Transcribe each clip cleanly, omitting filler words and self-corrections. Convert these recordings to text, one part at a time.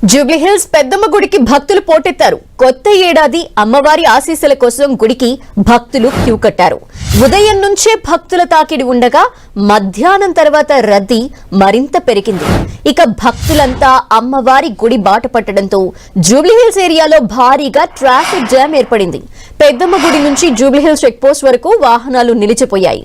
జూబ్లీహిల్స్ పెద్దమ్మ గుడికి భక్తులు పోటెత్తారు. కొత్త ఏడాది అమ్మవారి ఆశీస్సుల కోసం గుడికి భక్తులు క్యూ కట్టారు. ఉదయం నుంచే భక్తుల తాకిడి ఉండగా మధ్యాహ్నం తర్వాత రద్దీ మరింత పెరిగింది. ఇక భక్తులంతా అమ్మవారి గుడి బాట పట్టడంతో జూబ్లీహిల్స్ ఏరియాలో భారీగా ట్రాఫిక్ జామ్ ఏర్పడింది. పెద్దమ్మ గుడి నుంచి జూబ్లీహిల్స్ చెక్ పోస్ట్ వరకు వాహనాలు నిలిచిపోయాయి.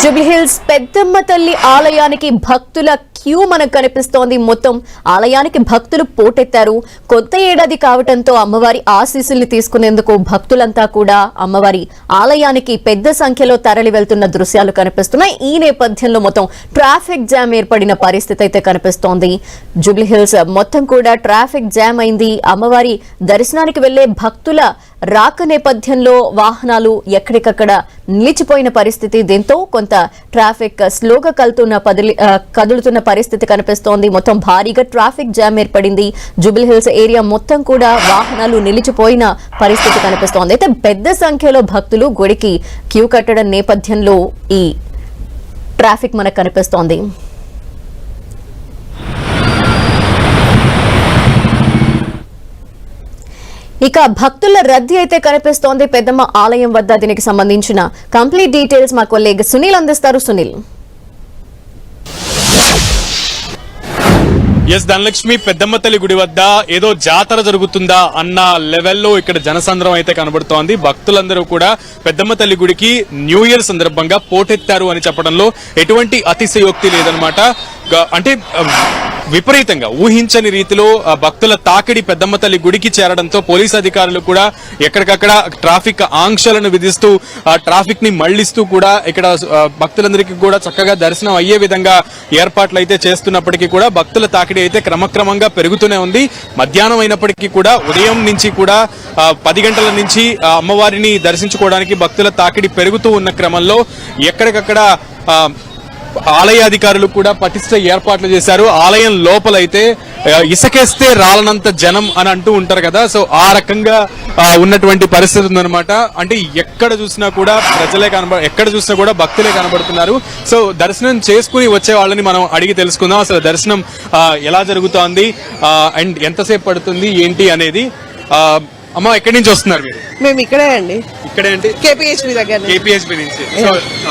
జూబ్లీహిల్స్ పెద్దమ్మ తల్లి ఆలయానికి భక్తుల క్యూ మనకు కనిపిస్తోంది. మొత్తం ఆలయానికి భక్తులు పోటెత్తారు. కొత్త ఏడాది కావడంతో అమ్మవారి ఆశీస్సుల్ని తీసుకునేందుకు భక్తులంతా కూడా అమ్మవారి ఆలయానికి పెద్ద సంఖ్యలో తరలి వెళ్తున్న దృశ్యాలు కనిపిస్తున్నాయి. ఈ నేపథ్యంలో మొత్తం ట్రాఫిక్ జామ్ ఏర్పడిన పరిస్థితి అయితే కనిపిస్తోంది. జూబ్లీహిల్స్ మొత్తం కూడా ట్రాఫిక్ జామ్ అయింది. అమ్మవారి దర్శనానికి వెళ్లే భక్తుల రాక నేపథ్యంలో వాహనాలు ఎక్కడికక్కడ నిలిచిపోయిన పరిస్థితి. దీంతో కొంత ట్రాఫిక్ స్లోగా కదులుతున్న పరిస్థితి కనిపిస్తోంది. మొత్తం భారీగా ట్రాఫిక్ జామ్ ఏర్పడింది. జూబ్లీహిల్స్ ఏరియా మొత్తం కూడా వాహనాలు నిలిచిపోయిన పరిస్థితి కనిపిస్తోంది. అయితే పెద్ద సంఖ్యలో భక్తులు గుడికి క్యూ కట్టడం నేపథ్యంలో ఈ ట్రాఫిక్ మనకు కనిపిస్తోంది. ఇక భక్తుల రద్దీ అయితే కనిపిస్తోంది పెద్దమ్మ ఆలయం వద్ద. దీనికి సంబంధించిన కంప్లీట్ డీటెయిల్స్ మా కొలీగ్ సునీల్ అందిస్తారు. సునీల్. ధనలక్ష్మి, పెద్దమ్మ తల్లి గుడి వద్ద ఏదో జాతర జరుగుతుందా అన్న లెవెల్లో ఇక్కడ జనసంద్రం అయితే కనబడుతోంది. భక్తులందరూ కూడా పెద్దమ్మ తల్లి గుడికి న్యూ ఇయర్ సందర్భంగా పోటెత్తారు అని చెప్పడంలో ఎటువంటి అతిశయోక్తి లేదనమాట. అంటే విపరీతంగా ఊహించని రీతిలో భక్తుల తాకిడి పెద్దమ్మ తల్లి గుడికి చేరడంతో పోలీసు అధికారులు కూడా ఎక్కడికక్కడ ట్రాఫిక్ ఆంక్షలను విధిస్తూ ట్రాఫిక్ ని మళ్లిస్తూ కూడా ఇక్కడ భక్తులందరికీ కూడా చక్కగా దర్శనం అయ్యే విధంగా ఏర్పాట్లు అయితే చేస్తున్నప్పటికీ కూడా భక్తుల తాకిడి అయితే క్రమక్రమంగా పెరుగుతూనే ఉంది. మధ్యాహ్నం అయినప్పటికీ కూడా ఉదయం నుంచి కూడా 10 గంటల నుంచి అమ్మవారిని దర్శించుకోవడానికి భక్తుల తాకిడి పెరుగుతూ ఉన్న క్రమంలో ఎక్కడికక్కడ ఆలయ అధికారులు కూడా పటిష్ట ఏర్పాట్లు చేశారు. ఆలయం లోపలైతే ఇసుకేస్తే రాలనంత జనం అని అంటూ ఉంటారు కదా, సో ఆ రకంగా ఉన్నటువంటి పరిస్థితి ఉందన్నమాట. అంటే ఎక్కడ చూసినా కూడా ప్రజలే ఎక్కడ చూసినా కూడా భక్తులే కనబడుతున్నారు. సో దర్శనం చేసుకుని వచ్చే వాళ్ళని మనం అడిగి తెలుసుకుందాం. అసలు దర్శనం ఎలా జరుగుతోంది అండ్ ఎంతసేపు పడుతుంది ఏంటి అనేది. అమ్మ, ఎక్కడి నుంచి వస్తున్నారు మీరు? మేము ఇక్కడే అండి. ఇక్కడే అంటే కేపీహెచ్పీ దగ్గర. కేపీహెచ్పీ నుంచి.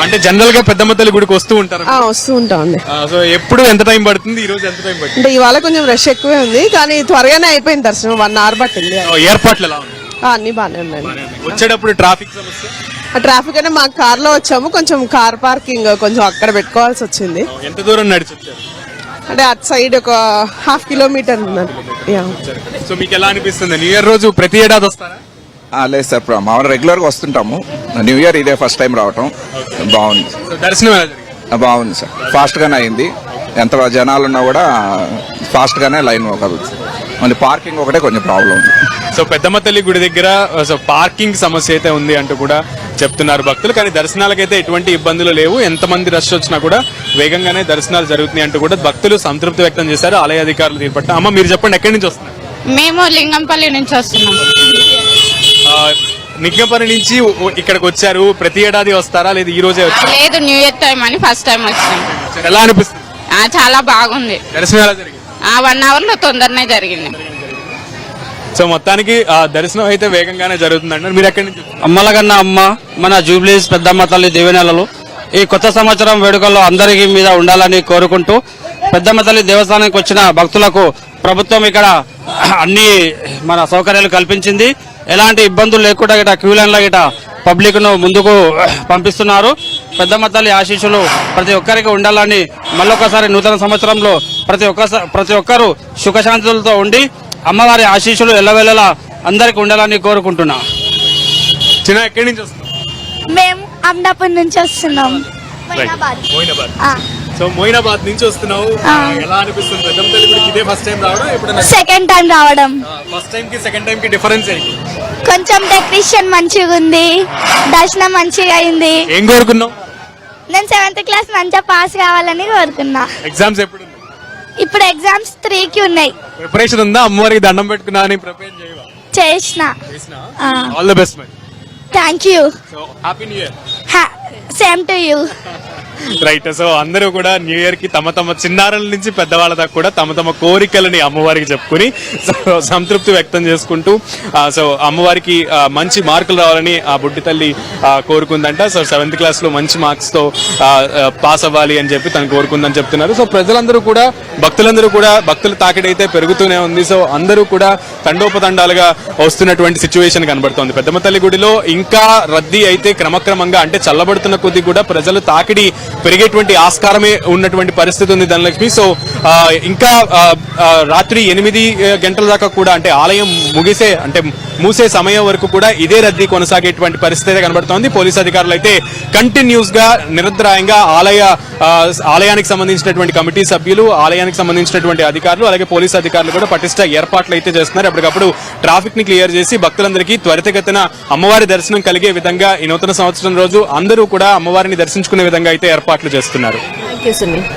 అంటే జనరల్ గా పెద్దమ్మ తల్లి గుడికి వస్తూ ఉంటారు? వస్తూ ఉంటాం అండి. సో ఎప్పుడు ఎంత టైం పడుతుంది? ఈ రోజు ఎంత టైం పడుతుంది? అంటే ఇవాళ కొంచెం రష్ ఎక్కువే ఉంది, కానీ త్వరగానే అయిపోయింది దర్శనం. 1 hour పట్టింది. ఏర్పాట్లు ఎలా ఉన్నాయి? అన్ని బాగానే ఉన్నాయండి. వచ్చేటప్పుడు ట్రాఫిక్ సమస్య? ట్రాఫిక్ అంటే మాకు కార్ లో వచ్చాము, కొంచెం కార్ పార్కింగ్ కొంచెం అక్కడ పెట్టుకోవాల్సి వచ్చింది. ఎంత దూరం నడిచి వచ్చారు? అంటే అటు సైడ్ ఒక 1/2 kilometer ఉందండి. సో మీకు ఎలా అనిపిస్తుంది? న్యూ ఇయర్ రోజు ప్రతి ఏడాది వస్తారా? లేదు సార్, మామూలు రెగ్యులర్ గా వస్తుంటాము. న్యూ ఇయర్ ఇదే ఫస్ట్ టైం రావటం. బాగుంది. దర్శనం బాగుంది సార్, ఫాస్ట్ గానే అయింది. ఎంత జనాలు ఉన్నా కూడా ఫాస్ట్ గానే లైన్ కలుగుతుంది. మళ్ళీ పార్కింగ్ ఒకటే కొంచెం ప్రాబ్లం ఉంది. సో పెద్దమ్మ తల్లి గుడి దగ్గర పార్కింగ్ సమస్య అయితే ఉంది అంటూ కూడా చెప్తున్నారు భక్తులు. కానీ దర్శనాలకైతే ఎటువంటి ఇబ్బందులు లేవు. ఎంతమంది రష్ వచ్చినా కూడా వేగంగానే దర్శనాలు జరుగుతున్నాయి అంటూ కూడా భక్తులు సంతృప్తి వ్యక్తం చేశారు ఆలయ అధికారులు తీర్పట్ట. అమ్మ, మీరు చెప్పండి, ఎక్కడి నుంచి వస్తున్నారు? మేము లింగంపల్లి నుంచి వస్తున్నాం. లింగంపల్లి నుంచి ఇక్కడికి వచ్చారు. ప్రతి ఏడాది వస్తారా లేదా ఈ రోజే వచ్చారు? లేదు, న్యూ ఇయర్ టైం అని ఫస్ట్ టైం వచ్చినాం. ఎలా అనిపిస్తుంది? చాలా బాగుంది. దర్శనం ఎలా జరిగింది? 1 hour లో తొందరనే జరిగింది. సో మొత్తానికి దర్శనం అయితే వేగంగానే జరుగుతుందండి. మీరు ఎక్కడి నుంచి? అమ్మలగన్న అమ్మ మన జూబ్లీహిల్స్ పెద్దమ్మ తల్లి దీవెనలలో ఈ కొత్త సంవత్సరం వేడుకల్లో అందరికీ మీద ఉండాలని కోరుకుంటూ పెద్దమ్మ తల్లి దేవస్థానానికి వచ్చిన భక్తులకు ప్రభుత్వం ఇక్కడ అన్ని మన సౌకర్యాలు కల్పించింది. ఎలాంటి ఇబ్బందులు లేకుండా గిట క్యూ లైన్లో గిట పబ్లిక్ ను ముందుకు పంపిస్తున్నారు. పెద్దమ్మ తల్లి ఆశీస్సులు ప్రతి ఒక్కరికి ఉండాలని మళ్ళొకసారి నూతన సంవత్సరంలో ప్రతి ఒక్కరూ సుఖశాంతులతో ఉండి అమ్మవారి ఆశీస్సులు ఎల్లవేళలా అందరికి ఉండాలని కోరుకుంటున్నా. చిన్న ఎక్కడి నుంచి వస్తున్నాం? మేము అమలాపూర్ నుంచి వస్తున్నాం. సో మొయినాబాద్ నుంచి వస్తున్నావు. ఎలా అనిపిస్తుంది? పెద్దమ్మ తల్లి గుడికి ఇదే ఫస్ట్ టైం రావడం? ఎప్పుడైనా సెకండ్ టైం రావడం. ఫస్ట్ టైం కి సెకండ్ టైం కి డిఫరెన్స్ ఏంటి? కొంచెం డెకరేషన్ మంచిగా ఉంది, దర్శనం మంచిగా అయింది. ఏం కోరుకున్నావు? నేను 7th క్లాస్ మంచిగా పాస్ కావాలని కోరుకున్నా. ఎగ్జామ్స్ ఎప్పుడు? ఇప్పుడు ఎగ్జామ్స్ 3కి ఉన్నాయి. ప్రిపరేషన్ ఉందా? అమ్మవారికి దండం పెట్టుకున్నా అని ప్రిపేర్ చేయవా? చేసిన. All the best. Thank you so happy new year. Same to you. Right. So అందరూ కూడా న్యూ ఇయర్ కి తమ తమ చిన్నారుల నుంచి పెద్దవాళ్ళ దాకా కూడా తమ తమ కోరికలని అమ్మవారికి చెప్పుకుని సో సంతృప్తి వ్యక్తం చేసుకుంటూ సో అమ్మవారికి మంచి మార్కులు రావాలని ఆ బుడ్డి తల్లి కోరుకుందంట. సో 7th క్లాస్ లో మంచి మార్క్స్ తో పాస్ అవ్వాలి అని చెప్పి తను కోరుకుందని చెప్తున్నారు. సో ప్రజలందరూ కూడా భక్తుల తాకిడి అయితే పెరుగుతూనే ఉంది. సో అందరూ కూడా తండోపతండాలుగా వస్తున్నటువంటి సిచ్యువేషన్ కనబడుతోంది. పెద్దమ్మ తల్లి గుడిలో ఇంకా రద్దీ అయితే క్రమక్రమంగా అంటే చల్లబడుతున్న కొద్దీ కూడా ప్రజలు తాకిడి పెరిగేటువంటి ఆస్కారమే ఉన్నటువంటి పరిస్థితి ఉంది ధనలక్ష్మి. సో ఇంకా రాత్రి 8 గంటల దాకా కూడా అంటే ఆలయం మూసే సమయం వరకు కూడా ఇదే రద్దీ కొనసాగేటువంటి పరిస్థితి అయితే కనబడుతోంది. పోలీసు అధికారులు అయితే కంటిన్యూస్ గా నిరంతరాయంగా ఆలయానికి సంబంధించినటువంటి కమిటీ సభ్యులు, ఆలయానికి సంబంధించినటువంటి అధికారులు, అలాగే పోలీసు అధికారులు కూడా పటిష్ట ఏర్పాట్లు అయితే చేస్తున్నారు. ఎప్పటికప్పుడు ట్రాఫిక్ ని క్లియర్ చేసి భక్తులందరికీ త్వరితగతిన అమ్మవారి దర్శనం కలిగే విధంగా ఈ నూతన సంవత్సరం రోజు అందరూ కూడా అమ్మవారిని దర్శించుకునే విధంగా అయితే ఏర్పాట్లు చేస్తున్నారు. Thank you Sunil.